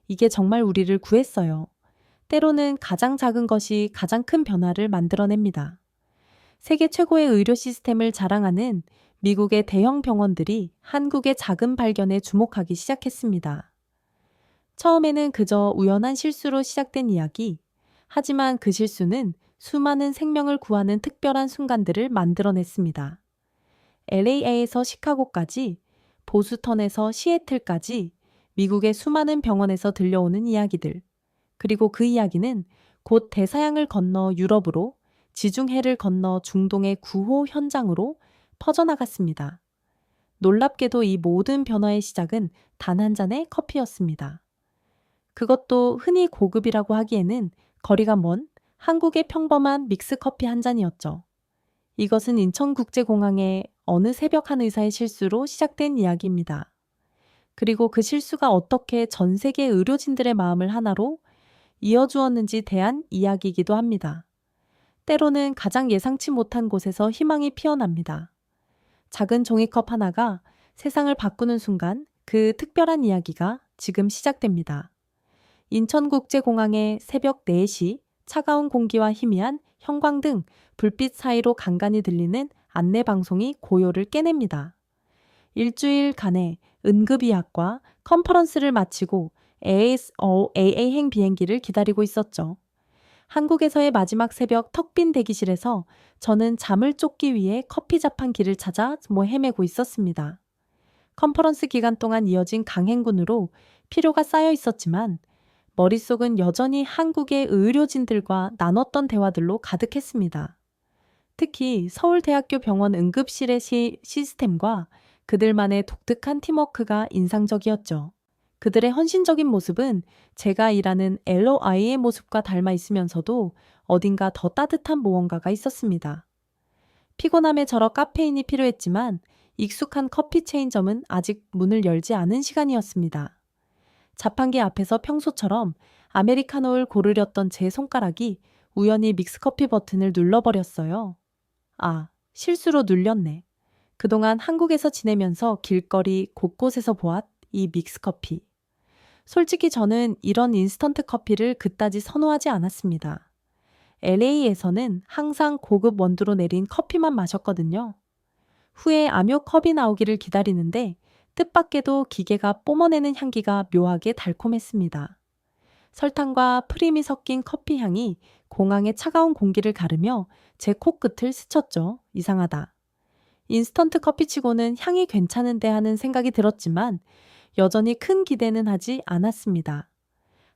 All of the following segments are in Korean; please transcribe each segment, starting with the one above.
이게 정말 우리를 구했어요. 때로는 가장 작은 것이 가장 큰 변화를 만들어냅니다. 세계 최고의 의료 시스템을 자랑하는 미국의 대형 병원들이 한국의 작은 발견에 주목하기 시작했습니다. 처음에는 그저 우연한 실수로 시작된 이야기, 하지만 그 실수는 수많은 생명을 구하는 특별한 순간들을 만들어냈습니다. LA에서 시카고까지, 보스턴에서 시애틀까지 미국의 수많은 병원에서 들려오는 이야기들, 그리고 그 이야기는 곧 대서양을 건너 유럽으로, 지중해를 건너 중동의 구호 현장으로 퍼져나갔습니다. 놀랍게도 이 모든 변화의 시작은 단 한 잔의 커피였습니다. 그것도 흔히 고급이라고 하기에는 거리가 먼 한국의 평범한 믹스커피 한 잔이었죠. 이것은 인천국제공항의 어느 새벽 한 의사의 실수로 시작된 이야기입니다. 그리고 그 실수가 어떻게 전 세계 의료진들의 마음을 하나로 이어주었는지 대한 이야기이기도 합니다. 때로는 가장 예상치 못한 곳에서 희망이 피어납니다. 작은 종이컵 하나가 세상을 바꾸는 순간 그 특별한 이야기가 지금 시작됩니다. 인천국제공항의 새벽 4시 차가운 공기와 희미한 형광등, 불빛 사이로 간간히 들리는 안내방송이 고요를 깨냅니다. 일주일간의 응급의학과 컨퍼런스를 마치고 AA행 비행기를 기다리고 있었죠. 한국에서의 마지막 새벽 턱빈 대기실에서 저는 잠을 쫓기 위해 커피 자판기를 찾아 헤매고 있었습니다. 컨퍼런스 기간 동안 이어진 강행군으로 피로가 쌓여 있었지만 머릿속은 여전히 한국의 의료진들과 나눴던 대화들로 가득했습니다. 특히 서울대학교 병원 응급실의 시스템과 그들만의 독특한 팀워크가 인상적이었죠. 그들의 헌신적인 모습은 제가 일하는 LOI의 모습과 닮아 있으면서도 어딘가 더 따뜻한 무언가가 있었습니다. 피곤함에 절어 카페인이 필요했지만 익숙한 커피 체인점은 아직 문을 열지 않은 시간이었습니다. 자판기 앞에서 평소처럼 아메리카노를 고르렸던 제 손가락이 우연히 믹스커피 버튼을 눌러버렸어요. 아, 실수로 눌렸네. 그동안 한국에서 지내면서 길거리 곳곳에서 보았 이 믹스커피. 솔직히 저는 이런 인스턴트 커피를 그다지 선호하지 않았습니다. LA에서는 항상 고급 원두로 내린 커피만 마셨거든요. 후에 암요 컵이 나오기를 기다리는데 뜻밖에도 기계가 뿜어내는 향기가 묘하게 달콤했습니다. 설탕과 프림이 섞인 커피 향이 공항의 차가운 공기를 가르며 제 코끝을 스쳤죠. 이상하다. 인스턴트 커피치고는 향이 괜찮은데 하는 생각이 들었지만 여전히 큰 기대는 하지 않았습니다.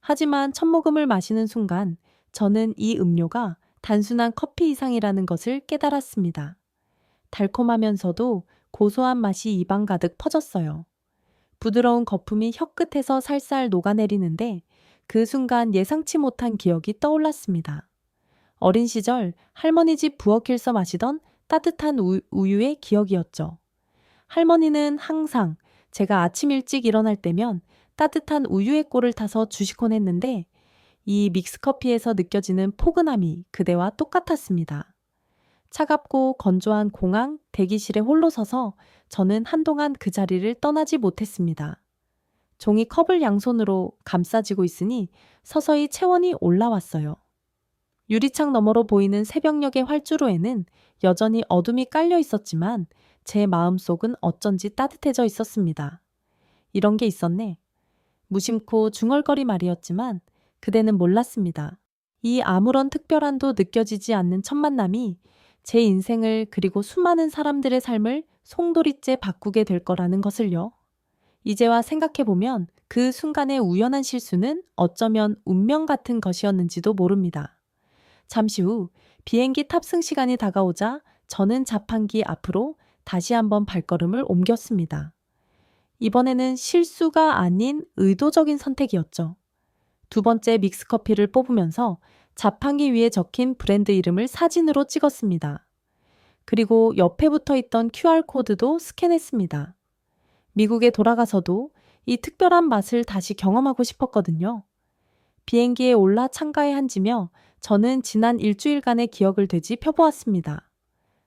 하지만 첫 모금을 마시는 순간 저는 이 음료가 단순한 커피 이상이라는 것을 깨달았습니다. 달콤하면서도 고소한 맛이 입안 가득 퍼졌어요. 부드러운 거품이 혀끝에서 살살 녹아내리는데 그 순간 예상치 못한 기억이 떠올랐습니다. 어린 시절 할머니 집 부엌길서 마시던 따뜻한 우유의 기억이었죠. 할머니는 항상 제가 아침 일찍 일어날 때면 따뜻한 우유의 꼴을 타서 주시곤 했는데 이 믹스커피에서 느껴지는 포근함이 그대와 똑같았습니다. 차갑고 건조한 공항 대기실에 홀로 서서 저는 한동안 그 자리를 떠나지 못했습니다. 종이 컵을 양손으로 감싸지고 있으니 서서히 체온이 올라왔어요. 유리창 너머로 보이는 새벽녘의 활주로에는 여전히 어둠이 깔려 있었지만 제 마음속은 어쩐지 따뜻해져 있었습니다. 이런 게 있었네. 무심코 중얼거리 말이었지만 그대는 몰랐습니다. 이 아무런 특별함도 느껴지지 않는 첫 만남이 제 인생을 그리고 수많은 사람들의 삶을 송두리째 바꾸게 될 거라는 것을요. 이제와 생각해보면 그 순간의 우연한 실수는 어쩌면 운명 같은 것이었는지도 모릅니다. 잠시 후 비행기 탑승 시간이 다가오자 저는 자판기 앞으로 다시 한번 발걸음을 옮겼습니다. 이번에는 실수가 아닌 의도적인 선택이었죠. 두 번째 믹스커피를 뽑으면서 자판기 위에 적힌 브랜드 이름을 사진으로 찍었습니다. 그리고 옆에 붙어 있던 QR코드도 스캔했습니다. 미국에 돌아가서도 이 특별한 맛을 다시 경험하고 싶었거든요. 비행기에 올라 창가에 앉으며 저는 지난 일주일간의 기억을 되짚 펴보았습니다.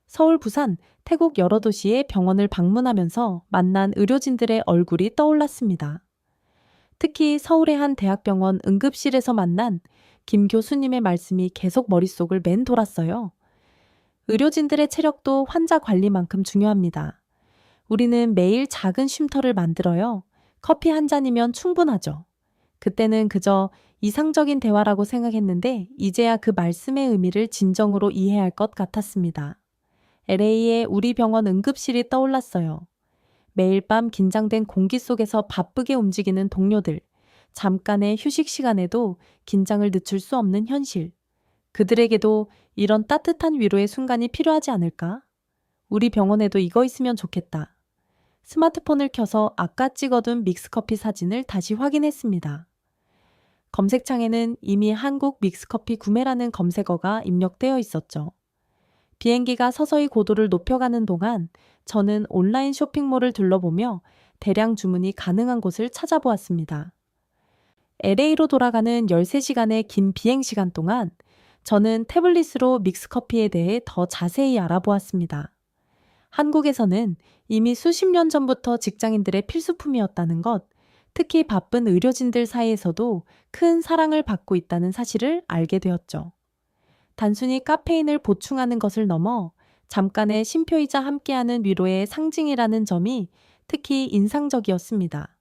서울, 부산, 태국 여러 도시의 병원을 방문하면서 만난 의료진들의 얼굴이 떠올랐습니다. 특히 서울의 한 대학병원 응급실에서 만난 김 교수님의 말씀이 계속 머릿속을 맴돌았어요. 의료진들의 체력도 환자 관리만큼 중요합니다. 우리는 매일 작은 쉼터를 만들어요. 커피 한 잔이면 충분하죠. 그때는 그저 이상적인 대화라고 생각했는데 이제야 그 말씀의 의미를 진정으로 이해할 것 같았습니다. LA의 우리 병원 응급실이 떠올랐어요. 매일 밤 긴장된 공기 속에서 바쁘게 움직이는 동료들, 잠깐의 휴식 시간에도 긴장을 늦출 수 없는 현실. 그들에게도 이런 따뜻한 위로의 순간이 필요하지 않을까? 우리 병원에도 이거 있으면 좋겠다. 스마트폰을 켜서 아까 찍어둔 믹스커피 사진을 다시 확인했습니다. 검색창에는 이미 한국 믹스커피 구매라는 검색어가 입력되어 있었죠. 비행기가 서서히 고도를 높여가는 동안 저는 온라인 쇼핑몰을 둘러보며 대량 주문이 가능한 곳을 찾아보았습니다. LA로 돌아가는 13시간의 긴 비행 시간 동안 저는 태블릿으로 믹스커피에 대해 더 자세히 알아보았습니다. 한국에서는 이미 수십 년 전부터 직장인들의 필수품이었다는 것, 특히 바쁜 의료진들 사이에서도 큰 사랑을 받고 있다는 사실을 알게 되었죠. 단순히 카페인을 보충하는 것을 넘어 잠깐의 쉼표이자 함께하는 위로의 상징이라는 점이 특히 인상적이었습니다.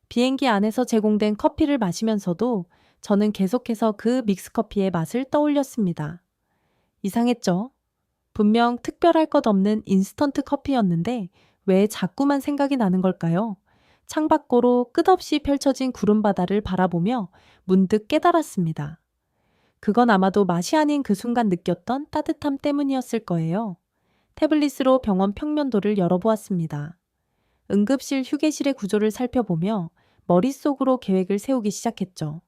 비행기 안에서 제공된 커피를 마시면서도 저는 계속해서 그 믹스커피의 맛을 떠올렸습니다. 이상했죠? 분명 특별할 것 없는 인스턴트 커피였는데 왜 자꾸만 생각이 나는 걸까요? 창밖으로 끝없이 펼쳐진 구름바다를 바라보며 문득 깨달았습니다. 그건 아마도 맛이 아닌 그 순간 느꼈던 따뜻함 때문이었을 거예요. 태블릿으로 병원 평면도를 열어보았습니다. 응급실 휴게실의 구조를 살펴보며 머릿속으로 계획을 세우기 시작했죠.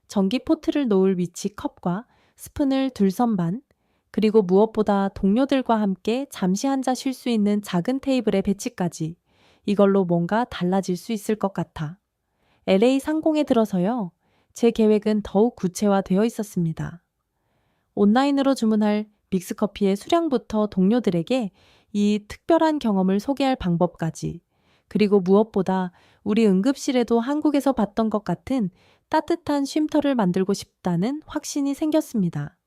전기 포트를 놓을 위치 컵과 스푼을 둘 선 반, 그리고 무엇보다 동료들과 함께 잠시 앉아 쉴 수 있는 작은 테이블의 배치까지 이걸로 뭔가 달라질 수 있을 것 같아. LA 상공에 들어서요. 제 계획은 더욱 구체화되어 있었습니다. 온라인으로 주문할 믹스커피의 수량부터 동료들에게 이 특별한 경험을 소개할 방법까지, 그리고 무엇보다 우리 응급실에도 한국에서 봤던 것 같은 따뜻한 쉼터를 만들고 싶다는 확신이 생겼습니다.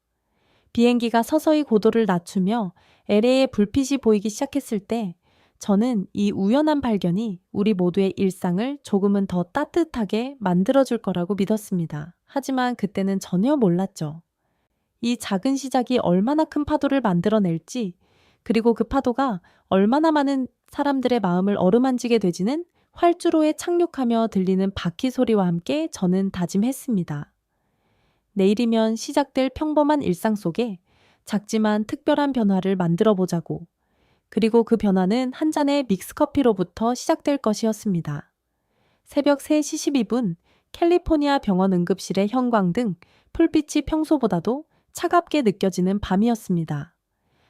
비행기가 서서히 고도를 낮추며 LA의 불빛이 보이기 시작했을 때 저는 이 우연한 발견이 우리 모두의 일상을 조금은 더 따뜻하게 만들어줄 거라고 믿었습니다. 하지만 그때는 전혀 몰랐죠. 이 작은 시작이 얼마나 큰 파도를 만들어낼지, 그리고 그 파도가 얼마나 많은 사람들의 마음을 어루만지게 되지는 활주로에 착륙하며 들리는 바퀴 소리와 함께 저는 다짐했습니다. 내일이면 시작될 평범한 일상 속에 작지만 특별한 변화를 만들어 보자고. 그리고 그 변화는 한 잔의 믹스커피로부터 시작될 것이었습니다. 새벽 3시 12분 캘리포니아 병원 응급실의 형광등, 풀빛이 평소보다도 차갑게 느껴지는 밤이었습니다.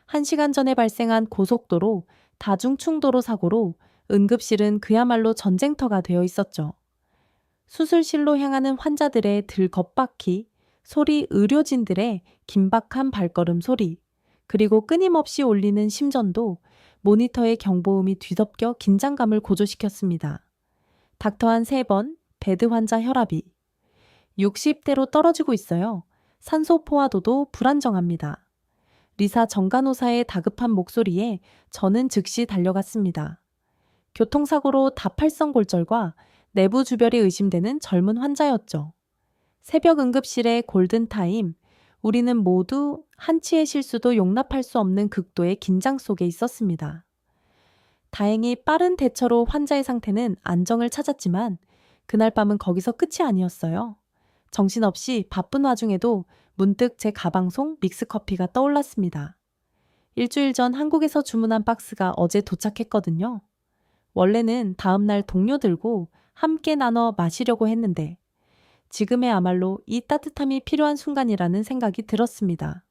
1시간 전에 발생한 고속도로, 다중충도로 사고로 응급실은 그야말로 전쟁터가 되어 있었죠. 수술실로 향하는 환자들의 들겁박히, 소리 의료진들의 긴박한 발걸음 소리, 그리고 끊임없이 울리는 심전도 모니터의 경보음이 뒤덮여 긴장감을 고조시켰습니다. 닥터한 3번, 베드 환자 혈압이 60대로 떨어지고 있어요. 산소 포화도도 불안정합니다. 리사 정간호사의 다급한 목소리에 저는 즉시 달려갔습니다. 교통사고로 다팔성골절과 내부 주별이 의심되는 젊은 환자였죠. 새벽 응급실의 골든타임, 우리는 모두 한치의 실수도 용납할 수 없는 극도의 긴장 속에 있었습니다. 다행히 빠른 대처로 환자의 상태는 안정을 찾았지만 그날 밤은 거기서 끝이 아니었어요. 정신없이 바쁜 와중에도 문득 제 가방 속 믹스커피가 떠올랐습니다. 일주일 전 한국에서 주문한 박스가 어제 도착했거든요. 원래는 다음날 동료들고 함께 나눠 마시려고 했는데 지금의야말로 이 따뜻함이 필요한 순간이라는 생각이 들었습니다.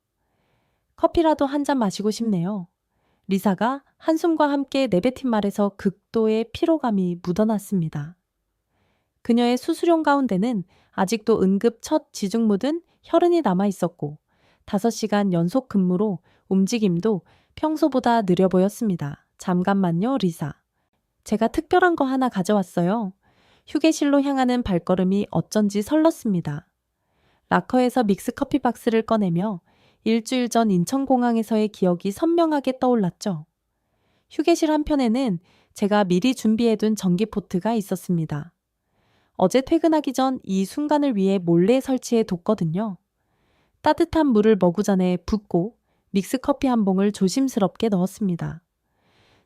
커피라도 한 잔 마시고 싶네요. 리사가 한숨과 함께 내뱉은 말에서 극도의 피로감이 묻어났습니다. 그녀의 수수령 가운데는 아직도 응급 첫 지중 묻은 혈흔이 남아있었고 5시간 연속 근무로 움직임도 평소보다 느려 보였습니다. 잠깐만요, 리사. 제가 특별한 거 하나 가져왔어요. 휴게실로 향하는 발걸음이 어쩐지 설렜습니다. 락커에서 믹스 커피 박스를 꺼내며 일주일 전 인천공항에서의 기억이 선명하게 떠올랐죠. 휴게실 한편에는 제가 미리 준비해둔 전기포트가 있었습니다. 어제 퇴근하기 전 이 순간을 위해 몰래 설치해 뒀거든요. 따뜻한 물을 머구잔에 붓고 믹스커피 한 봉을 조심스럽게 넣었습니다.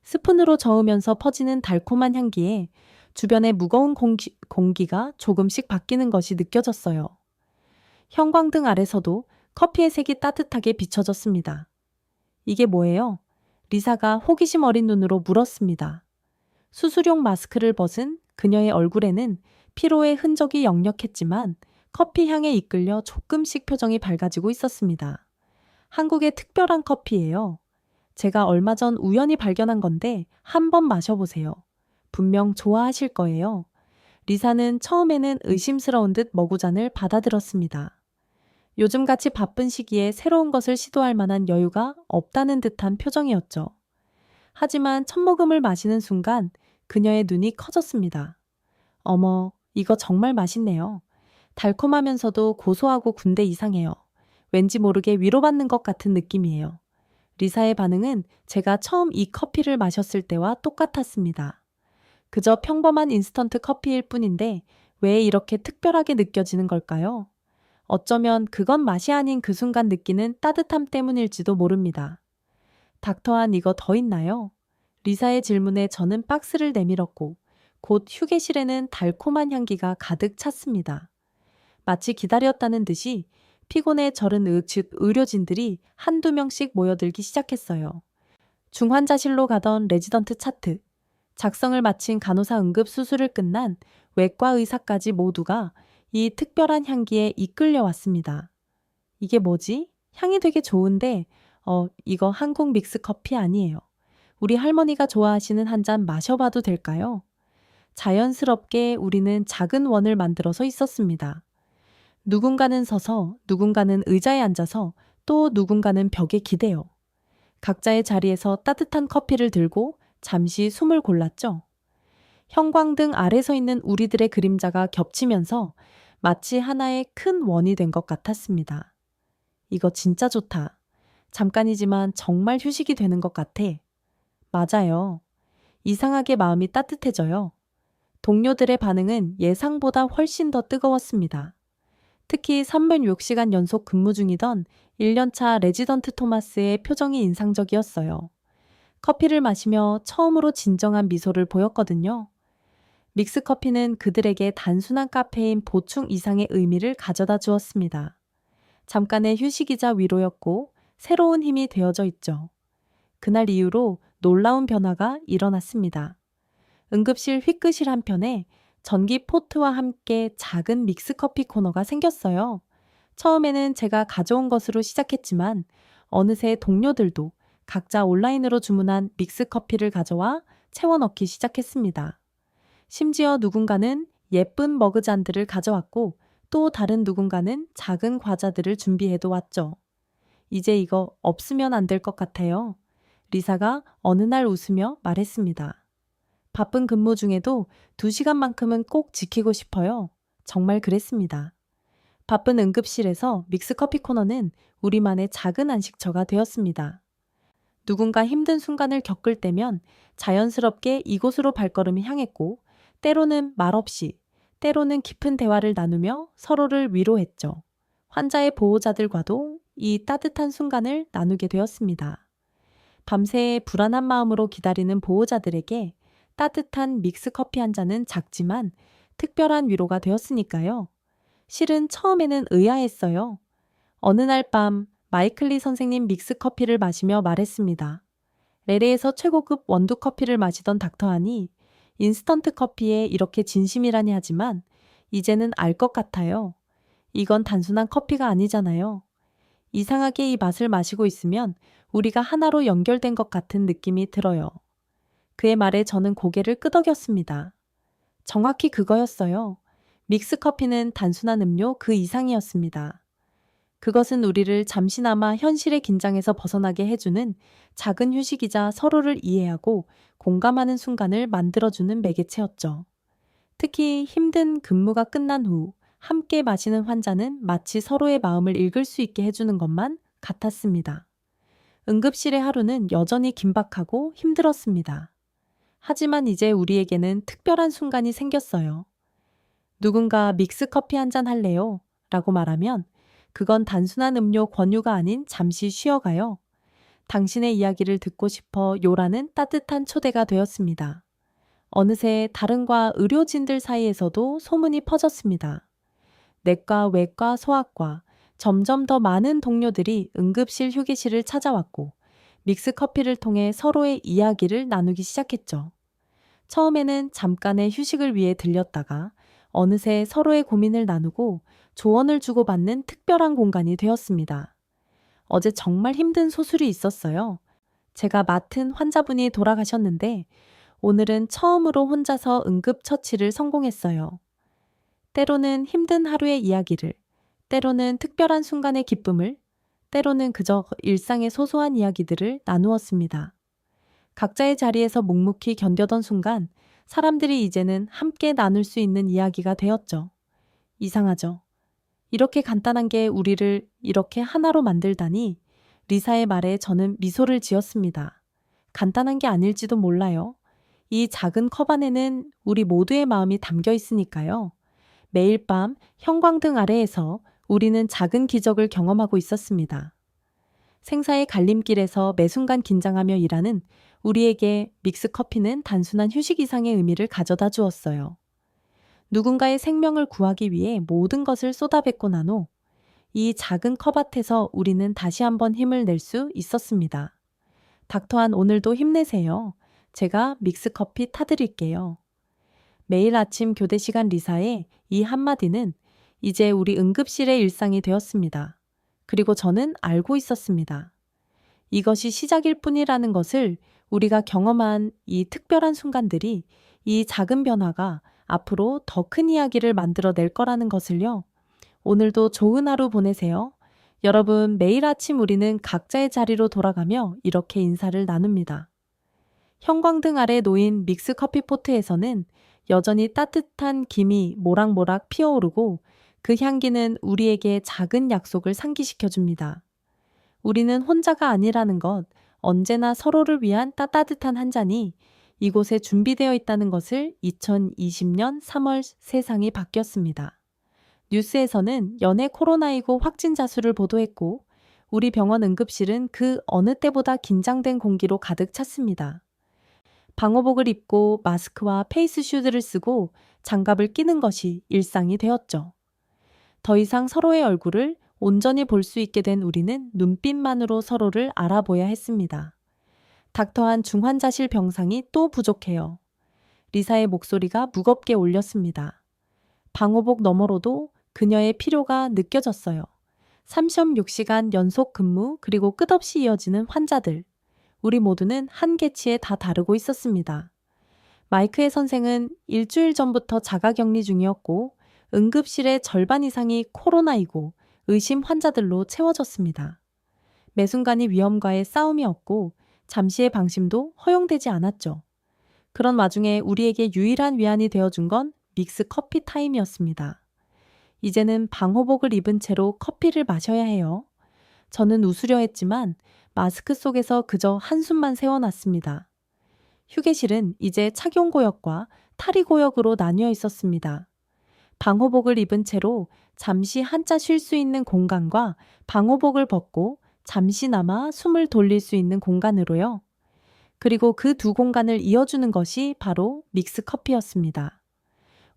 스푼으로 저으면서 퍼지는 달콤한 향기에 주변의 무거운 공기가 조금씩 바뀌는 것이 느껴졌어요. 형광등 아래서도 커피의 색이 따뜻하게 비춰졌습니다. 이게 뭐예요? 리사가 호기심 어린 눈으로 물었습니다. 수술용 마스크를 벗은 그녀의 얼굴에는 피로의 흔적이 역력했지만 커피 향에 이끌려 조금씩 표정이 밝아지고 있었습니다. 한국의 특별한 커피예요. 제가 얼마 전 우연히 발견한 건데 한번 마셔보세요. 분명 좋아하실 거예요. 리사는 처음에는 의심스러운 듯 머구잔을 받아들었습니다. 요즘같이 바쁜 시기에 새로운 것을 시도할 만한 여유가 없다는 듯한 표정이었죠. 하지만 첫 모금을 마시는 순간 그녀의 눈이 커졌습니다. 어머, 이거 정말 맛있네요. 달콤하면서도 고소하고 군대 이상해요. 왠지 모르게 위로받는 것 같은 느낌이에요. 리사의 반응은 제가 처음 이 커피를 마셨을 때와 똑같았습니다. 그저 평범한 인스턴트 커피일 뿐인데 왜 이렇게 특별하게 느껴지는 걸까요? 어쩌면 그건 맛이 아닌 그 순간 느끼는 따뜻함 때문일지도 모릅니다. 닥터한 이거 더 있나요? 리사의 질문에 저는 박스를 내밀었고 곧 휴게실에는 달콤한 향기가 가득 찼습니다. 마치 기다렸다는 듯이 피곤에 절은 의료진들이 한두 명씩 모여들기 시작했어요. 중환자실로 가던 레지던트 차트, 작성을 마친 간호사 응급 수술을 끝난 외과 의사까지 모두가 이 특별한 향기에 이끌려 왔습니다. 이게 뭐지? 향이 되게 좋은데, 이거 한국 믹스 커피 아니에요. 우리 할머니가 좋아하시는 한 잔 마셔봐도 될까요? 자연스럽게 우리는 작은 원을 만들어서 있었습니다. 누군가는 서서, 누군가는 의자에 앉아서, 또 누군가는 벽에 기대요. 각자의 자리에서 따뜻한 커피를 들고 잠시 숨을 골랐죠. 형광등 아래 서 있는 우리들의 그림자가 겹치면서 마치 하나의 큰 원이 된 것 같았습니다. 이거 진짜 좋다. 잠깐이지만 정말 휴식이 되는 것 같아. 맞아요. 이상하게 마음이 따뜻해져요. 동료들의 반응은 예상보다 훨씬 더 뜨거웠습니다. 특히 306시간 연속 근무 중이던 1년차 레지던트 토마스의 표정이 인상적이었어요. 커피를 마시며 처음으로 진정한 미소를 보였거든요. 믹스커피는 그들에게 단순한 카페인 보충 이상의 의미를 가져다 주었습니다. 잠깐의 휴식이자 위로였고 새로운 힘이 되어져 있죠. 그날 이후로 놀라운 변화가 일어났습니다. 응급실 휘끄실 한편에 전기 포트와 함께 작은 믹스커피 코너가 생겼어요. 처음에는 제가 가져온 것으로 시작했지만 어느새 동료들도 각자 온라인으로 주문한 믹스커피를 가져와 채워 넣기 시작했습니다. 심지어 누군가는 예쁜 머그잔들을 가져왔고 또 다른 누군가는 작은 과자들을 준비해도 왔죠. 이제 이거 없으면 안 될 것 같아요. 리사가 어느 날 웃으며 말했습니다. 바쁜 근무 중에도 2시간만큼은 꼭 지키고 싶어요. 정말 그랬습니다. 바쁜 응급실에서 믹스커피 코너는 우리만의 작은 안식처가 되었습니다. 누군가 힘든 순간을 겪을 때면 자연스럽게 이곳으로 발걸음이 향했고 때로는 말없이, 때로는 깊은 대화를 나누며 서로를 위로했죠. 환자의 보호자들과도 이 따뜻한 순간을 나누게 되었습니다. 밤새 불안한 마음으로 기다리는 보호자들에게 따뜻한 믹스커피 한 잔은 작지만 특별한 위로가 되었으니까요. 실은 처음에는 의아했어요. 어느 날 밤 마이클리 선생님 믹스커피를 마시며 말했습니다. 레레에서 최고급 원두 커피를 마시던 닥터 한이 인스턴트 커피에 이렇게 진심이라니 하지만 이제는 알 것 같아요. 이건 단순한 커피가 아니잖아요. 이상하게 이 맛을 마시고 있으면 우리가 하나로 연결된 것 같은 느낌이 들어요. 그의 말에 저는 고개를 끄덕였습니다. 정확히 그거였어요. 믹스커피는 단순한 음료 그 이상이었습니다. 그것은 우리를 잠시나마 현실의 긴장에서 벗어나게 해주는 작은 휴식이자 서로를 이해하고 공감하는 순간을 만들어주는 매개체였죠. 특히 힘든 근무가 끝난 후 함께 마시는 환자는 마치 서로의 마음을 읽을 수 있게 해주는 것만 같았습니다. 응급실의 하루는 여전히 긴박하고 힘들었습니다. 하지만 이제 우리에게는 특별한 순간이 생겼어요. 누군가 믹스커피 한 잔 할래요? 라고 말하면 그건 단순한 음료 권유가 아닌 잠시 쉬어가요. 당신의 이야기를 듣고 싶어 요라는 따뜻한 초대가 되었습니다. 어느새 다른과 의료진들 사이에서도 소문이 퍼졌습니다. 내과, 외과, 소아과, 점점 더 많은 동료들이 응급실 휴게실을 찾아왔고 믹스커피를 통해 서로의 이야기를 나누기 시작했죠. 처음에는 잠깐의 휴식을 위해 들렸다가 어느새 서로의 고민을 나누고 조언을 주고받는 특별한 공간이 되었습니다. 어제 정말 힘든 소술이 있었어요. 제가 맡은 환자분이 돌아가셨는데 오늘은 처음으로 혼자서 응급처치를 성공했어요. 때로는 힘든 하루의 이야기를, 때로는 특별한 순간의 기쁨을, 때로는 그저 일상의 소소한 이야기들을 나누었습니다. 각자의 자리에서 묵묵히 견뎌던 순간 사람들이 이제는 함께 나눌 수 있는 이야기가 되었죠. 이상하죠? 이렇게 간단한 게 우리를 이렇게 하나로 만들다니 리사의 말에 저는 미소를 지었습니다. 간단한 게 아닐지도 몰라요. 이 작은 컵 안에는 우리 모두의 마음이 담겨 있으니까요. 매일 밤 형광등 아래에서 우리는 작은 기적을 경험하고 있었습니다. 생사의 갈림길에서 매 순간 긴장하며 일하는 우리에게 믹스커피는 단순한 휴식 이상의 의미를 가져다 주었어요. 누군가의 생명을 구하기 위해 모든 것을 쏟아붓고 난 후 이 작은 컵 앞에서 우리는 다시 한번 힘을 낼 수 있었습니다. 닥터한 오늘도 힘내세요. 제가 믹스커피 타드릴게요. 매일 아침 교대 시간 리사의 이 한마디는 이제 우리 응급실의 일상이 되었습니다. 그리고 저는 알고 있었습니다. 이것이 시작일 뿐이라는 것을 우리가 경험한 이 특별한 순간들이 이 작은 변화가 앞으로 더 큰 이야기를 만들어낼 거라는 것을요. 오늘도 좋은 하루 보내세요. 여러분, 매일 아침 우리는 각자의 자리로 돌아가며 이렇게 인사를 나눕니다. 형광등 아래 놓인 믹스 커피 포트에서는 여전히 따뜻한 김이 모락모락 피어오르고 그 향기는 우리에게 작은 약속을 상기시켜줍니다. 우리는 혼자가 아니라는 것, 언제나 서로를 위한 따뜻한 한 잔이 이곳에 준비되어 있다는 것을 2020년 3월 세상이 바뀌었습니다. 뉴스에서는 연내 코로나19 확진자 수를 보도했고 우리 병원 응급실은 그 어느 때보다 긴장된 공기로 가득 찼습니다. 방호복을 입고 마스크와 페이스슈즈를 쓰고 장갑을 끼는 것이 일상이 되었죠. 더 이상 서로의 얼굴을 온전히 볼 수 있게 된 우리는 눈빛만으로 서로를 알아보야 했습니다. 닥터한 중환자실 병상이 또 부족해요. 리사의 목소리가 무겁게 울렸습니다. 방호복 너머로도 그녀의 필요가 느껴졌어요. 36시간 연속 근무 그리고 끝없이 이어지는 환자들. 우리 모두는 한계치에 다 다르고 있었습니다. 마이크의 선생은 일주일 전부터 자가격리 중이었고 응급실의 절반 이상이 코로나19 의심 환자들로 채워졌습니다. 매 순간이 위험과의 싸움이었고 잠시의 방심도 허용되지 않았죠. 그런 와중에 우리에게 유일한 위안이 되어준 건 믹스 커피 타임이었습니다. 이제는 방호복을 입은 채로 커피를 마셔야 해요. 저는 웃으려 했지만 마스크 속에서 그저 한숨만 새어났습니다. 휴게실은 이제 착용구역과 탈의구역으로 나뉘어 있었습니다. 방호복을 입은 채로 잠시 한자 쉴 수 있는 공간과 방호복을 벗고 잠시나마 숨을 돌릴 수 있는 공간으로요. 그리고 그 두 공간을 이어주는 것이 바로 믹스 커피였습니다.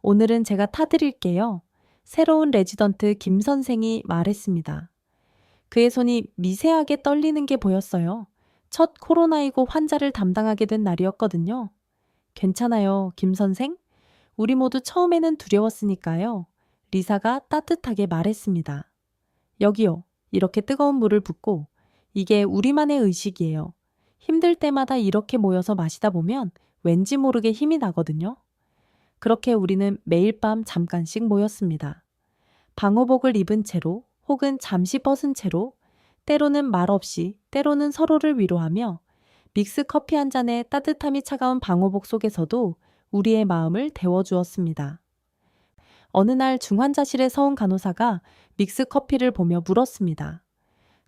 오늘은 제가 타드릴게요. 새로운 레지던트 김 선생이 말했습니다. 그의 손이 미세하게 떨리는 게 보였어요. 첫 코로나19 환자를 담당하게 된 날이었거든요. 괜찮아요, 김 선생. 우리 모두 처음에는 두려웠으니까요. 리사가 따뜻하게 말했습니다. 여기요. 이렇게 뜨거운 물을 붓고 이게 우리만의 의식이에요. 힘들 때마다 이렇게 모여서 마시다 보면 왠지 모르게 힘이 나거든요. 그렇게 우리는 매일 밤 잠깐씩 모였습니다. 방호복을 입은 채로 혹은 잠시 벗은 채로 때로는 말없이 때로는 서로를 위로하며 믹스 커피 한 잔에 따뜻함이 차가운 방호복 속에서도 우리의 마음을 데워주었습니다. 어느 날 중환자실에 서온 간호사가 믹스 커피를 보며 물었습니다.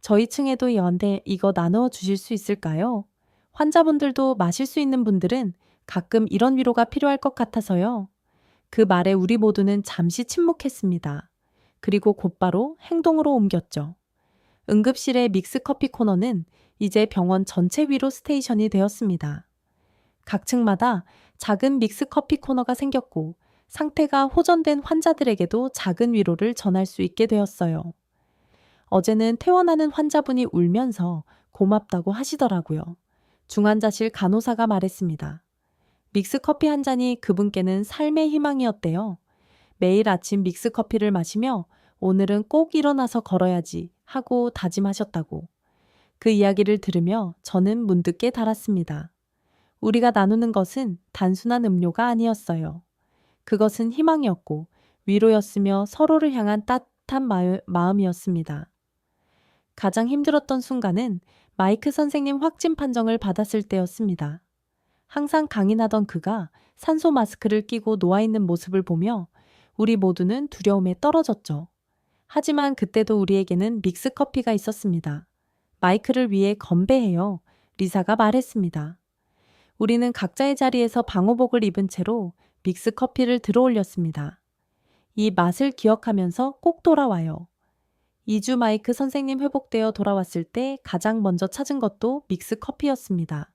저희 층에도 연대 이거 나누어 주실 수 있을까요? 환자분들도 마실 수 있는 분들은 가끔 이런 위로가 필요할 것 같아서요. 그 말에 우리 모두는 잠시 침묵했습니다. 그리고 곧바로 행동으로 옮겼죠. 응급실의 믹스커피 코너는 이제 병원 전체 위로 스테이션이 되었습니다. 각 층마다 작은 믹스커피 코너가 생겼고 상태가 호전된 환자들에게도 작은 위로를 전할 수 있게 되었어요. 어제는 퇴원하는 환자분이 울면서 고맙다고 하시더라고요. 중환자실 간호사가 말했습니다. 믹스커피 한 잔이 그분께는 삶의 희망이었대요. 매일 아침 믹스커피를 마시며 오늘은 꼭 일어나서 걸어야지 하고 다짐하셨다고. 그 이야기를 들으며 저는 문득 깨달았습니다. 우리가 나누는 것은 단순한 음료가 아니었어요. 그것은 희망이었고 위로였으며 서로를 향한 따뜻한 마음이었습니다. 가장 힘들었던 순간은 마이크 선생님 확진 판정을 받았을 때였습니다. 항상 강인하던 그가 산소 마스크를 끼고 누워있는 모습을 보며 우리 모두는 두려움에 떨어졌죠. 하지만 그때도 우리에게는 믹스커피가 있었습니다. 마이크를 위해 건배해요. 리사가 말했습니다. 우리는 각자의 자리에서 방호복을 입은 채로 믹스커피를 들어올렸습니다. 이 맛을 기억하면서 꼭 돌아와요. 2주 마이크 선생님 회복되어 돌아왔을 때 가장 먼저 찾은 것도 믹스커피였습니다.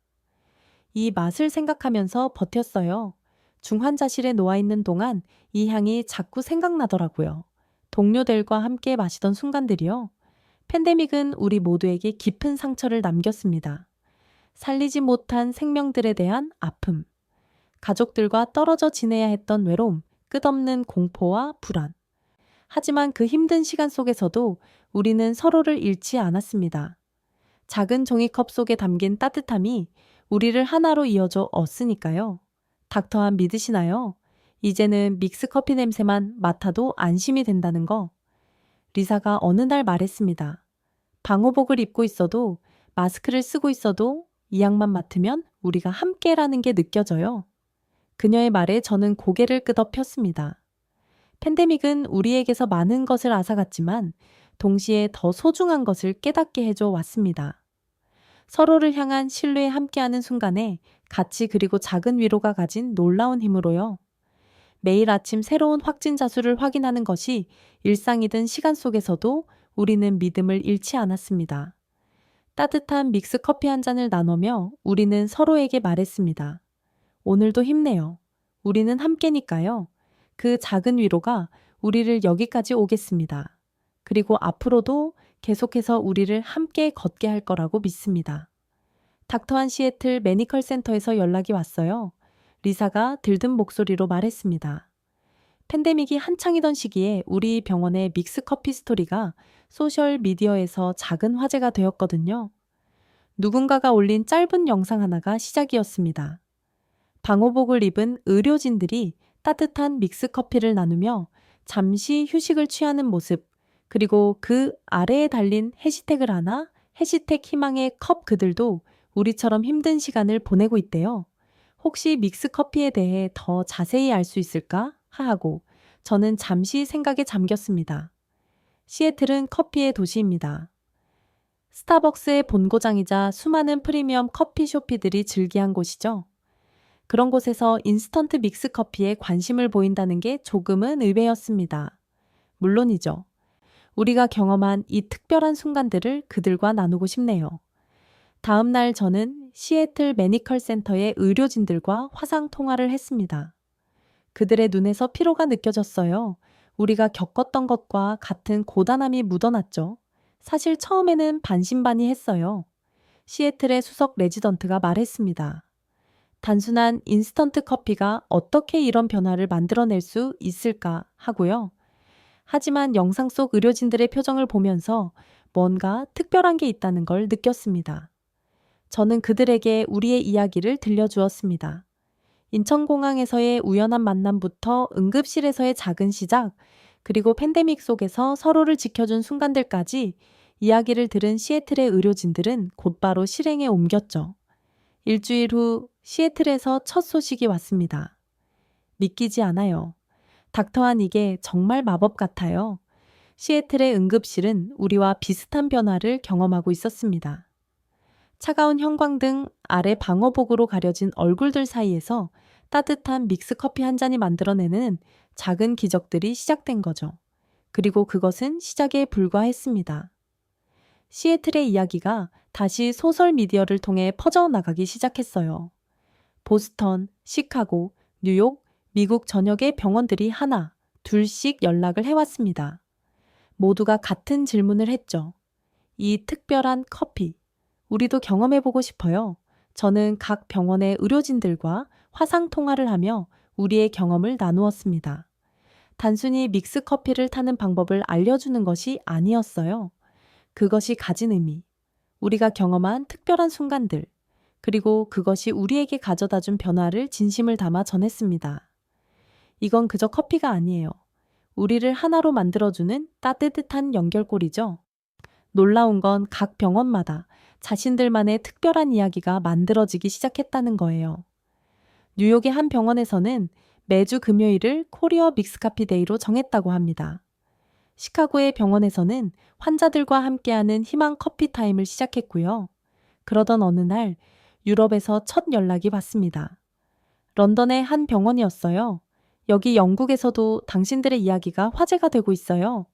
이 맛을 생각하면서 버텼어요. 중환자실에 놓아있는 동안 이 향이 자꾸 생각나더라고요. 동료들과 함께 마시던 순간들이요. 팬데믹은 우리 모두에게 깊은 상처를 남겼습니다. 살리지 못한 생명들에 대한 아픔, 가족들과 떨어져 지내야 했던 외로움, 끝없는 공포와 불안. 하지만 그 힘든 시간 속에서도 우리는 서로를 잃지 않았습니다. 작은 종이컵 속에 담긴 따뜻함이 우리를 하나로 이어줘 얻으니까요. 닥터한 믿으시나요? 이제는 믹스커피 냄새만 맡아도 안심이 된다는 거. 리사가 어느 날 말했습니다. 방호복을 입고 있어도 마스크를 쓰고 있어도 이 향만 맡으면 우리가 함께라는 게 느껴져요. 그녀의 말에 저는 고개를 끄덕였습니다. 팬데믹은 우리에게서 많은 것을 앗아갔지만 동시에 더 소중한 것을 깨닫게 해줘 왔습니다. 서로를 향한 신뢰에 함께하는 순간에 같이 그리고 작은 위로가 가진 놀라운 힘으로요. 매일 아침 새로운 확진자 수를 확인하는 것이 일상이든 시간 속에서도 우리는 믿음을 잃지 않았습니다. 따뜻한 믹스 커피 한 잔을 나누며 우리는 서로에게 말했습니다. 오늘도 힘내요. 우리는 함께니까요. 그 작은 위로가 우리를 여기까지 오겠습니다. 그리고 앞으로도 계속해서 우리를 함께 걷게 할 거라고 믿습니다. 닥터한 시애틀 메디컬 센터에서 연락이 왔어요. 리사가 들뜬 목소리로 말했습니다. 팬데믹이 한창이던 시기에 우리 병원의 믹스커피 스토리가 소셜 미디어에서 작은 화제가 되었거든요. 누군가가 올린 짧은 영상 하나가 시작이었습니다. 방호복을 입은 의료진들이 따뜻한 믹스커피를 나누며 잠시 휴식을 취하는 모습, 그리고 그 아래에 달린 해시태그를 하나, 해시태그 희망의 컵 그들도 우리처럼 힘든 시간을 보내고 있대요. 혹시 믹스커피에 대해 더 자세히 알 수 있을까? 하고 저는 잠시 생각에 잠겼습니다. 시애틀은 커피의 도시입니다. 스타벅스의 본고장이자 수많은 프리미엄 커피쇼피들이 즐기한 곳이죠. 그런 곳에서 인스턴트 믹스 커피에 관심을 보인다는 게 조금은 의외였습니다. 물론이죠. 우리가 경험한 이 특별한 순간들을 그들과 나누고 싶네요. 다음 날 저는 시애틀 메디컬 센터의 의료진들과 화상 통화를 했습니다. 그들의 눈에서 피로가 느껴졌어요. 우리가 겪었던 것과 같은 고단함이 묻어났죠. 사실 처음에는 반신반의했어요. 시애틀의 수석 레지던트가 말했습니다. 단순한 인스턴트 커피가 어떻게 이런 변화를 만들어낼 수 있을까 하고요. 하지만 영상 속 의료진들의 표정을 보면서 뭔가 특별한 게 있다는 걸 느꼈습니다. 저는 그들에게 우리의 이야기를 들려주었습니다. 인천공항에서의 우연한 만남부터 응급실에서의 작은 시작, 그리고 팬데믹 속에서 서로를 지켜준 순간들까지 이야기를 들은 시애틀의 의료진들은 곧바로 실행에 옮겼죠. 일주일 후 시애틀에서 첫 소식이 왔습니다. 믿기지 않아요. 닥터한 이게 정말 마법 같아요. 시애틀의 응급실은 우리와 비슷한 변화를 경험하고 있었습니다. 차가운 형광등 아래 방호복으로 가려진 얼굴들 사이에서 따뜻한 믹스커피 한 잔이 만들어내는 작은 기적들이 시작된 거죠. 그리고 그것은 시작에 불과했습니다. 시애틀의 이야기가 다시 소설 미디어를 통해 퍼져나가기 시작했어요. 보스턴, 시카고, 뉴욕, 미국 전역의 병원들이 하나, 둘씩 연락을 해왔습니다. 모두가 같은 질문을 했죠. 이 특별한 커피, 우리도 경험해보고 싶어요. 저는 각 병원의 의료진들과 화상 통화를 하며 우리의 경험을 나누었습니다. 단순히 믹스 커피를 타는 방법을 알려주는 것이 아니었어요. 그것이 가진 의미, 우리가 경험한 특별한 순간들, 그리고 그것이 우리에게 가져다 준 변화를 진심을 담아 전했습니다. 이건 그저 커피가 아니에요. 우리를 하나로 만들어주는 따뜻한 연결고리죠. 놀라운 건 각 병원마다 자신들만의 특별한 이야기가 만들어지기 시작했다는 거예요. 뉴욕의 한 병원에서는 매주 금요일을 코리어 믹스커피 데이로 정했다고 합니다. 시카고의 병원에서는 환자들과 함께하는 희망 커피 타임을 시작했고요. 그러던 어느 날 유럽에서 첫 연락이 왔습니다. 런던의 한 병원이었어요. 여기 영국에서도 당신들의 이야기가 화제가 되고 있어요.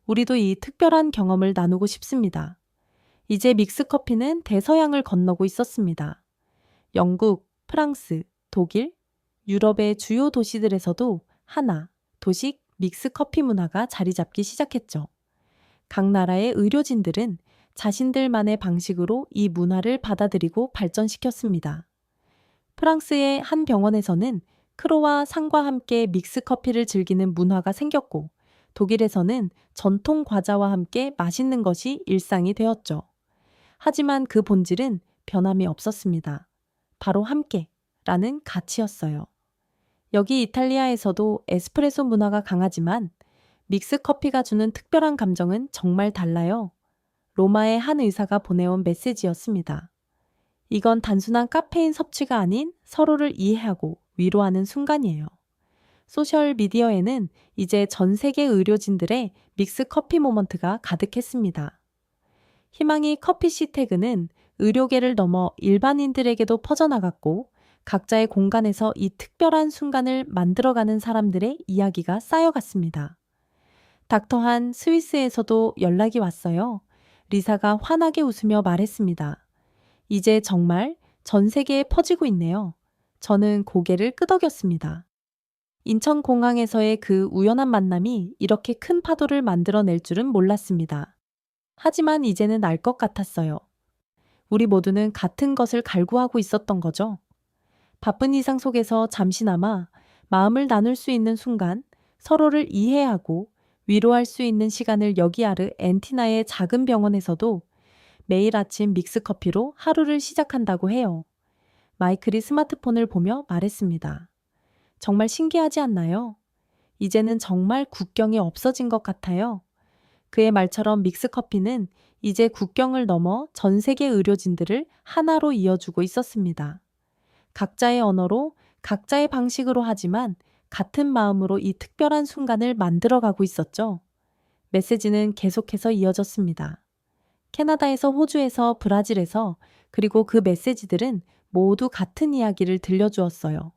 우리도 이 특별한 경험을 나누고 싶습니다. 이제 믹스커피는 대서양을 건너고 있었습니다. 영국, 프랑스, 독일, 유럽의 주요 도시들에서도 하나, 도식 믹스커피 문화가 자리 잡기 시작했죠. 각 나라의 의료진들은 자신들만의 방식으로 이 문화를 받아들이고 발전시켰습니다. 프랑스의 한 병원에서는 크로와 상과 함께 믹스커피를 즐기는 문화가 생겼고, 독일에서는 전통 과자와 함께 맛있는 것이 일상이 되었죠. 하지만 그 본질은 변함이 없었습니다. 바로 함께라는 가치였어요. 여기 이탈리아에서도 에스프레소 문화가 강하지만 믹스커피가 주는 특별한 감정은 정말 달라요. 로마의 한 의사가 보내온 메시지였습니다. 이건 단순한 카페인 섭취가 아닌 서로를 이해하고 위로하는 순간이에요. 소셜 미디어에는 이제 전 세계 의료진들의 믹스 커피 모먼트가 가득했습니다. 희망이 커피씨 태그는 의료계를 넘어 일반인들에게도 퍼져나갔고 각자의 공간에서 이 특별한 순간을 만들어가는 사람들의 이야기가 쌓여갔습니다. 닥터한 스위스에서도 연락이 왔어요. 리사가 환하게 웃으며 말했습니다. 이제 정말 전 세계에 퍼지고 있네요. 저는 고개를 끄덕였습니다. 인천공항에서의 그 우연한 만남이 이렇게 큰 파도를 만들어낼 줄은 몰랐습니다. 하지만 이제는 알 것 같았어요. 우리 모두는 같은 것을 갈구하고 있었던 거죠. 바쁜 일상 속에서 잠시나마 마음을 나눌 수 있는 순간, 서로를 이해하고 위로할 수 있는 시간을 여기아르 엔티나의 작은 병원에서도 매일 아침 믹스커피로 하루를 시작한다고 해요. 마이클이 스마트폰을 보며 말했습니다. 정말 신기하지 않나요? 이제는 정말 국경이 없어진 것 같아요. 그의 말처럼 믹스커피는 이제 국경을 넘어 전 세계 의료진들을 하나로 이어주고 있었습니다. 각자의 언어로, 각자의 방식으로 하지만 같은 마음으로 이 특별한 순간을 만들어가고 있었죠. 메시지는 계속해서 이어졌습니다. 캐나다에서 호주에서 브라질에서 그리고 그 메시지들은 모두 같은 이야기를 들려주었어요.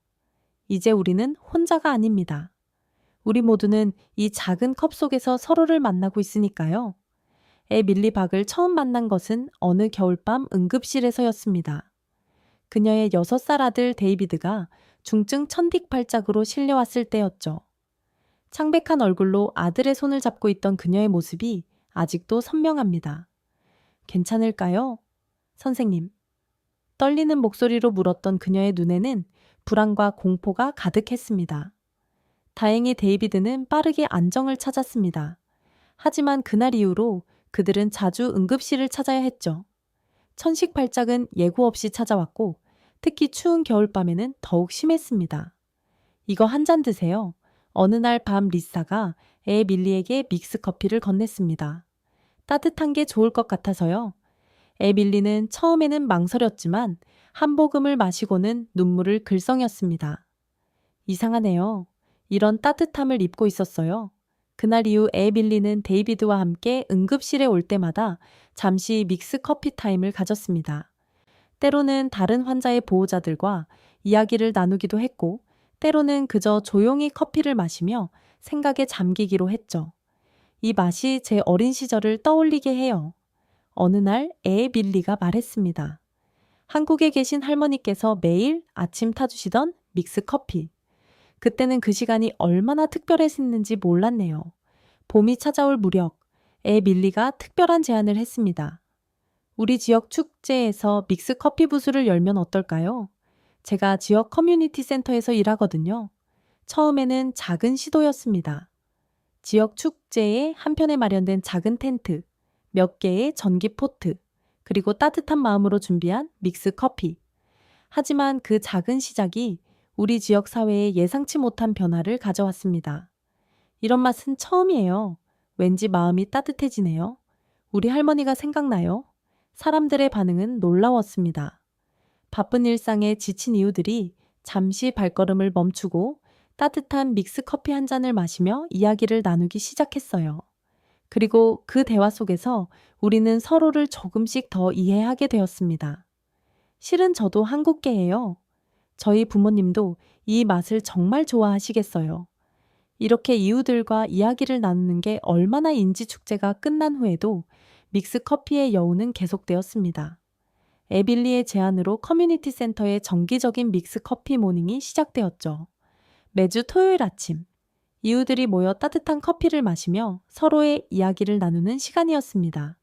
이제 우리는 혼자가 아닙니다. 우리 모두는 이 작은 컵 속에서 서로를 만나고 있으니까요. 애 밀리 박을 처음 만난 것은 어느 겨울밤 응급실에서였습니다. 그녀의 6살 아들 데이비드가 중증 천딕발작으로 실려왔을 때였죠. 창백한 얼굴로 아들의 손을 잡고 있던 그녀의 모습이 아직도 선명합니다. 괜찮을까요? 선생님. 떨리는 목소리로 물었던 그녀의 눈에는 불안과 공포가 가득했습니다. 다행히 데이비드는 빠르게 안정을 찾았습니다. 하지만 그날 이후로 그들은 자주 응급실을 찾아야 했죠. 천식 발작은 예고 없이 찾아왔고 특히 추운 겨울밤에는 더욱 심했습니다. 이거 한 잔 드세요. 어느 날 밤 리사가 애 밀리에게 믹스커피를 건넸습니다. 따뜻한 게 좋을 것 같아서요. 애 밀리는 처음에는 망설였지만 한 모금을 마시고는 눈물을 글썽였습니다. 이상하네요. 이런 따뜻함을 입고 있었어요. 그날 이후 애 빌리는 데이비드와 함께 응급실에 올 때마다 잠시 믹스 커피 타임을 가졌습니다. 때로는 다른 환자의 보호자들과 이야기를 나누기도 했고, 때로는 그저 조용히 커피를 마시며 생각에 잠기기로 했죠. 이 맛이 제 어린 시절을 떠올리게 해요. 어느 날 애 빌리가 말했습니다. 한국에 계신 할머니께서 매일 아침 타주시던 믹스 커피. 그때는 그 시간이 얼마나 특별했는지 몰랐네요. 봄이 찾아올 무렵, 애 밀리가 특별한 제안을 했습니다. 우리 지역 축제에서 믹스 커피 부스를 열면 어떨까요? 제가 지역 커뮤니티 센터에서 일하거든요. 처음에는 작은 시도였습니다. 지역 축제에 한편에 마련된 작은 텐트, 몇 개의 전기 포트, 그리고 따뜻한 마음으로 준비한 믹스 커피. 하지만 그 작은 시작이 우리 지역 사회에 예상치 못한 변화를 가져왔습니다. 이런 맛은 처음이에요. 왠지 마음이 따뜻해지네요. 우리 할머니가 생각나요. 사람들의 반응은 놀라웠습니다. 바쁜 일상에 지친 이웃들이 잠시 발걸음을 멈추고 따뜻한 믹스 커피 한 잔을 마시며 이야기를 나누기 시작했어요. 그리고 그 대화 속에서 우리는 서로를 조금씩 더 이해하게 되었습니다. 실은 저도 한국계예요. 저희 부모님도 이 맛을 정말 좋아하시겠어요. 이렇게 이웃들과 이야기를 나누는 게 얼마나 인지축제가 끝난 후에도 믹스 커피의 여운은 계속되었습니다. 에빌리의 제안으로 커뮤니티 센터의 정기적인 믹스 커피 모닝이 시작되었죠. 매주 토요일 아침, 이웃들이 모여 따뜻한 커피를 마시며 서로의 이야기를 나누는 시간이었습니다.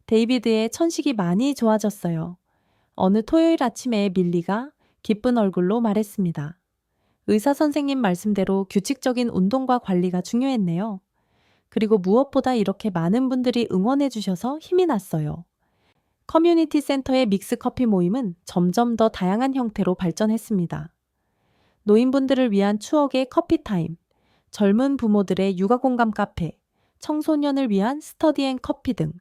데이비드의 천식이 많이 좋아졌어요. 어느 토요일 아침에 밀리가 기쁜 얼굴로 말했습니다. 의사 선생님 말씀대로 규칙적인 운동과 관리가 중요했네요. 그리고 무엇보다 이렇게 많은 분들이 응원해 주셔서 힘이 났어요. 커뮤니티 센터의 믹스 커피 모임은 점점 더 다양한 형태로 발전했습니다. 노인분들을 위한 추억의 커피 타임, 젊은 부모들의 육아 공감 카페, 청소년을 위한 스터디 앤 커피 등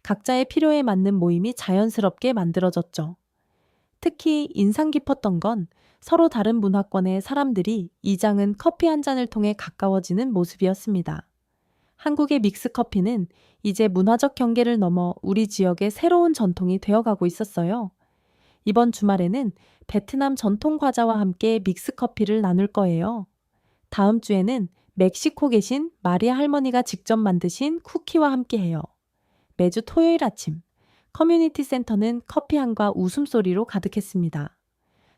각자의 필요에 맞는 모임이 자연스럽게 만들어졌죠. 특히 인상 깊었던 건 서로 다른 문화권의 사람들이 이 장은 커피 한 잔을 통해 가까워지는 모습이었습니다. 한국의 믹스 커피는 이제 문화적 경계를 넘어 우리 지역의 새로운 전통이 되어가고 있었어요. 이번 주말에는 베트남 전통 과자와 함께 믹스 커피를 나눌 거예요. 다음 주에는 멕시코 계신 마리아 할머니가 직접 만드신 쿠키와 함께해요. 매주 토요일 아침, 커뮤니티 센터는 커피향과 웃음소리로 가득했습니다.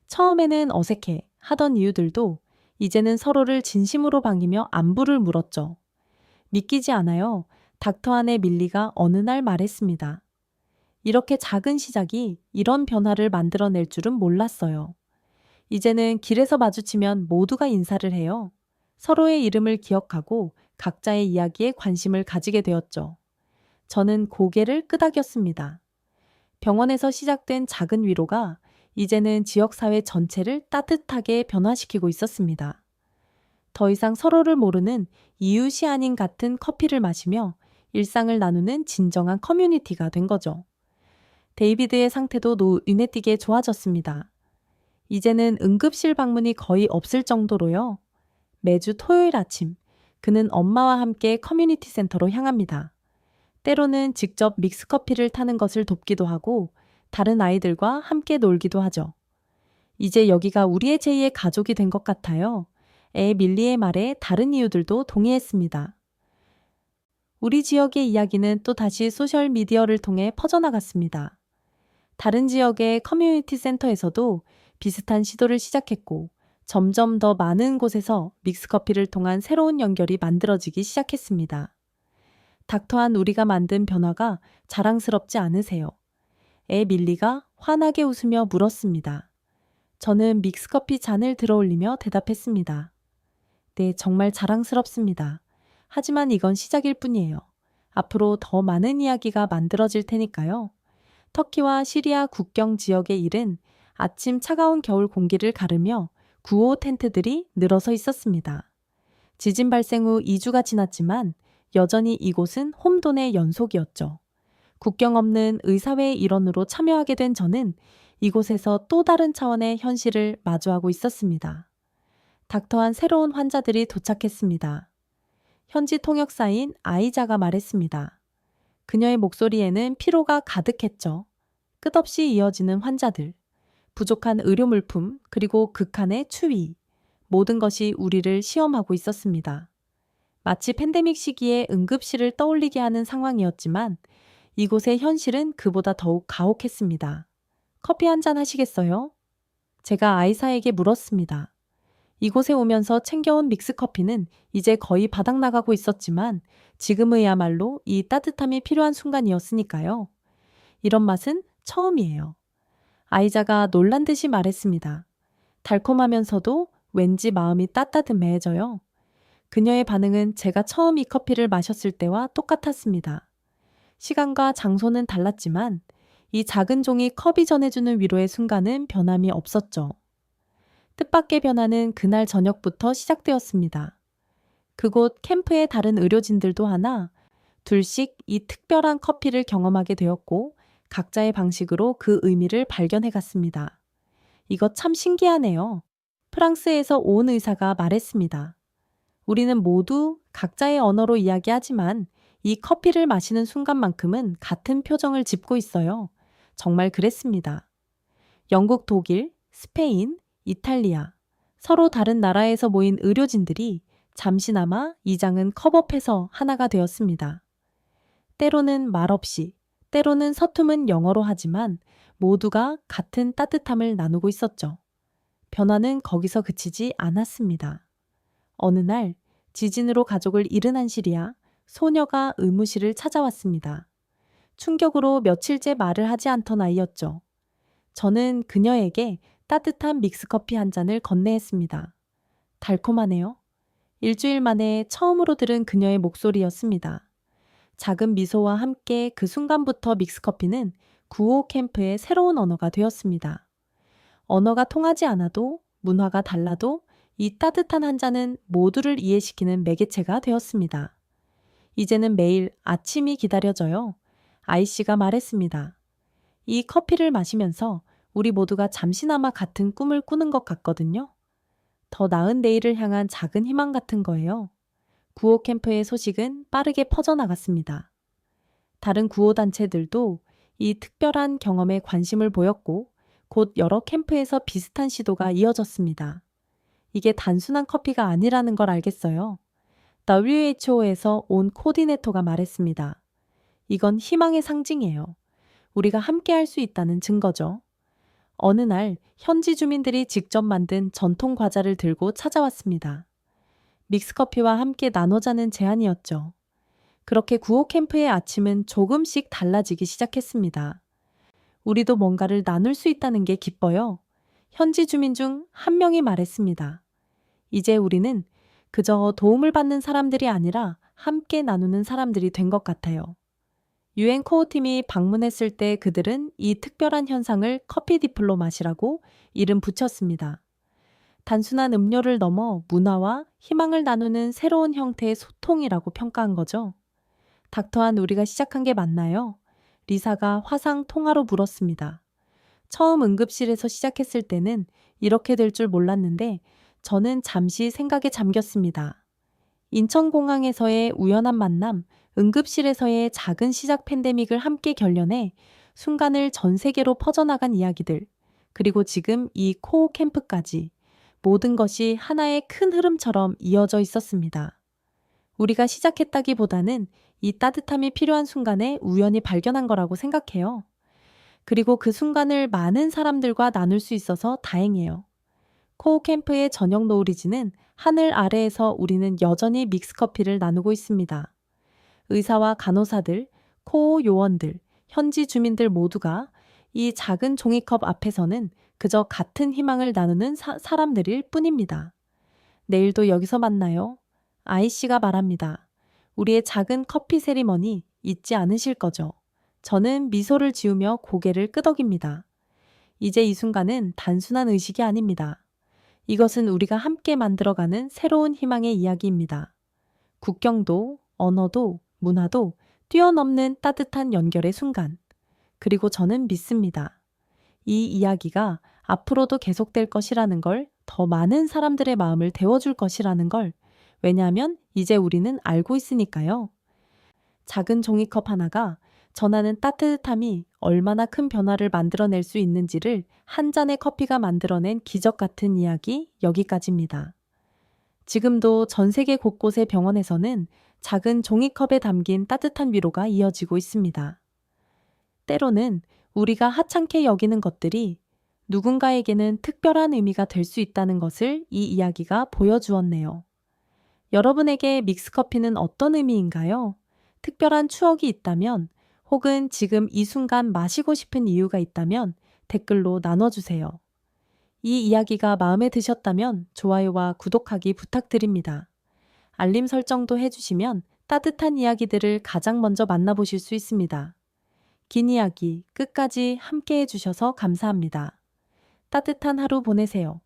처음에는 어색해 하던 이유들도 이제는 서로를 진심으로 반기며 안부를 물었죠. 믿기지 않아요. 닥터 안의 밀리가 어느 날 말했습니다. 이렇게 작은 시작이 이런 변화를 만들어낼 줄은 몰랐어요. 이제는 길에서 마주치면 모두가 인사를 해요. 서로의 이름을 기억하고 각자의 이야기에 관심을 가지게 되었죠. 저는 고개를 끄덕였습니다. 병원에서 시작된 작은 위로가 이제는 지역사회 전체를 따뜻하게 변화시키고 있었습니다. 더 이상 서로를 모르는 이웃이 아닌 같은 커피를 마시며 일상을 나누는 진정한 커뮤니티가 된 거죠. 데이비드의 상태도 눈에 띄게 좋아졌습니다. 이제는 응급실 방문이 거의 없을 정도로요. 매주 토요일 아침, 그는 엄마와 함께 커뮤니티 센터로 향합니다. 때로는 직접 믹스커피를 타는 것을 돕기도 하고 다른 아이들과 함께 놀기도 하죠. 이제 여기가 우리의 제2의 가족이 된 것 같아요. 애 밀리의 말에 다른 이유들도 동의했습니다. 우리 지역의 이야기는 또 다시 소셜미디어를 통해 퍼져나갔습니다. 다른 지역의 커뮤니티 센터에서도 비슷한 시도를 시작했고 점점 더 많은 곳에서 믹스커피를 통한 새로운 연결이 만들어지기 시작했습니다. 닥터한 우리가 만든 변화가 자랑스럽지 않으세요? 애 밀리가 환하게 웃으며 물었습니다. 저는 믹스커피 잔을 들어올리며 대답했습니다. 네, 정말 자랑스럽습니다. 하지만 이건 시작일 뿐이에요. 앞으로 더 많은 이야기가 만들어질 테니까요. 터키와 시리아 국경 지역의 일은 아침 차가운 겨울 공기를 가르며 구호 텐트들이 늘어서 있었습니다. 지진 발생 후 2주가 지났지만 여전히 이곳은 홈돈의 연속이었죠. 국경 없는 의사회의 일원으로 참여하게 된 저는 이곳에서 또 다른 차원의 현실을 마주하고 있었습니다. 닥터한 새로운 환자들이 도착했습니다. 현지 통역사인 아이자가 말했습니다. 그녀의 목소리에는 피로가 가득했죠. 끝없이 이어지는 환자들, 부족한 의료 물품, 그리고 극한의 추위. 모든 것이 우리를 시험하고 있었습니다. 마치 팬데믹 시기에 응급실을 떠올리게 하는 상황이었지만 이곳의 현실은 그보다 더욱 가혹했습니다. 커피 한 잔 하시겠어요? 제가 아이사에게 물었습니다. 이곳에 오면서 챙겨온 믹스커피는 이제 거의 바닥 나가고 있었지만 지금의야말로 이 따뜻함이 필요한 순간이었으니까요. 이런 맛은 처음이에요. 아이자가 놀란 듯이 말했습니다. 달콤하면서도 왠지 마음이 따뜻해져요. 그녀의 반응은 제가 처음 이 커피를 마셨을 때와 똑같았습니다. 시간과 장소는 달랐지만 이 작은 종이 컵이 전해주는 위로의 순간은 변함이 없었죠. 뜻밖의 변화는 그날 저녁부터 시작되었습니다. 그곳 캠프의 다른 의료진들도 하나, 둘씩 이 특별한 커피를 경험하게 되었고 각자의 방식으로 그 의미를 발견해 갔습니다. 이거 참 신기하네요. 프랑스에서 온 의사가 말했습니다. 우리는 모두 각자의 언어로 이야기하지만 이 커피를 마시는 순간만큼은 같은 표정을 짓고 있어요. 정말 그랬습니다. 영국, 독일, 스페인, 이탈리아, 서로 다른 나라에서 모인 의료진들이 잠시나마 이 장은 컵업해서 하나가 되었습니다. 때로는 말없이, 때로는 서투문 영어로 하지만 모두가 같은 따뜻함을 나누고 있었죠. 변화는 거기서 그치지 않았습니다. 어느 날 지진으로 가족을 잃은 한시리아 소녀가 의무실을 찾아왔습니다. 충격으로 며칠째 말을 하지 않던 아이였죠. 저는 그녀에게 따뜻한 믹스커피 한 잔을 건네했습니다. 달콤하네요. 일주일 만에 처음으로 들은 그녀의 목소리였습니다. 작은 미소와 함께 그 순간부터 믹스커피는 구호 캠프의 새로운 언어가 되었습니다. 언어가 통하지 않아도, 문화가 달라도 이 따뜻한 한 잔은 모두를 이해시키는 매개체가 되었습니다. 이제는 매일 아침이 기다려져요. 아이씨가 말했습니다. 이 커피를 마시면서 우리 모두가 잠시나마 같은 꿈을 꾸는 것 같거든요. 더 나은 내일을 향한 작은 희망 같은 거예요. 구호 캠프의 소식은 빠르게 퍼져나갔습니다. 다른 구호단체들도 이 특별한 경험에 관심을 보였고 곧 여러 캠프에서 비슷한 시도가 이어졌습니다. 이게 단순한 커피가 아니라는 걸 알겠어요. WHO에서 온 코디네이터가 말했습니다. 이건 희망의 상징이에요. 우리가 함께 할 수 있다는 증거죠. 어느 날 현지 주민들이 직접 만든 전통 과자를 들고 찾아왔습니다. 믹스커피와 함께 나눠자는 제안이었죠. 그렇게 구호 캠프의 아침은 조금씩 달라지기 시작했습니다. 우리도 뭔가를 나눌 수 있다는 게 기뻐요. 현지 주민 중 한 명이 말했습니다. 이제 우리는 그저 도움을 받는 사람들이 아니라 함께 나누는 사람들이 된 것 같아요. 유엔 코어팀이 방문했을 때 그들은 이 특별한 현상을 커피 디플로마시라고 이름 붙였습니다. 단순한 음료를 넘어 문화와 희망을 나누는 새로운 형태의 소통이라고 평가한 거죠. 닥터한 우리가 시작한 게 맞나요? 리사가 화상 통화로 물었습니다. 처음 응급실에서 시작했을 때는 이렇게 될 줄 몰랐는데 저는 잠시 생각에 잠겼습니다. 인천공항에서의 우연한 만남, 응급실에서의 작은 시작 팬데믹을 함께 결연해 순간을 전 세계로 퍼져나간 이야기들, 그리고 지금 이 코어 캠프까지 모든 것이 하나의 큰 흐름처럼 이어져 있었습니다. 우리가 시작했다기보다는 이 따뜻함이 필요한 순간에 우연히 발견한 거라고 생각해요. 그리고 그 순간을 많은 사람들과 나눌 수 있어서 다행이에요. 코어 캠프의 저녁 노을이지는 하늘 아래에서 우리는 여전히 믹스커피를 나누고 있습니다. 의사와 간호사들, 코어 요원들, 현지 주민들 모두가 이 작은 종이컵 앞에서는 그저 같은 희망을 나누는 사람들일 뿐입니다. 내일도 여기서 만나요. 아이씨가 말합니다. 우리의 작은 커피 세리머니 잊지 않으실 거죠. 저는 미소를 지으며 고개를 끄덕입니다. 이제 이 순간은 단순한 의식이 아닙니다. 이것은 우리가 함께 만들어가는 새로운 희망의 이야기입니다. 국경도, 언어도, 문화도 뛰어넘는 따뜻한 연결의 순간. 그리고 저는 믿습니다. 이 이야기가 앞으로도 계속될 것이라는 걸 더 많은 사람들의 마음을 데워줄 것이라는 걸. 왜냐하면 이제 우리는 알고 있으니까요. 작은 종이컵 하나가 전하는 따뜻함이 얼마나 큰 변화를 만들어낼 수 있는지를 한 잔의 커피가 만들어낸 기적 같은 이야기 여기까지입니다. 지금도 전 세계 곳곳의 병원에서는 작은 종이컵에 담긴 따뜻한 위로가 이어지고 있습니다. 때로는 우리가 하찮게 여기는 것들이 누군가에게는 특별한 의미가 될 수 있다는 것을 이 이야기가 보여주었네요. 여러분에게 믹스커피는 어떤 의미인가요? 특별한 추억이 있다면 혹은 지금 이 순간 마시고 싶은 이유가 있다면 댓글로 나눠주세요. 이 이야기가 마음에 드셨다면 좋아요와 구독하기 부탁드립니다. 알림 설정도 해주시면 따뜻한 이야기들을 가장 먼저 만나보실 수 있습니다. 긴 이야기 끝까지 함께 해주셔서 감사합니다. 따뜻한 하루 보내세요.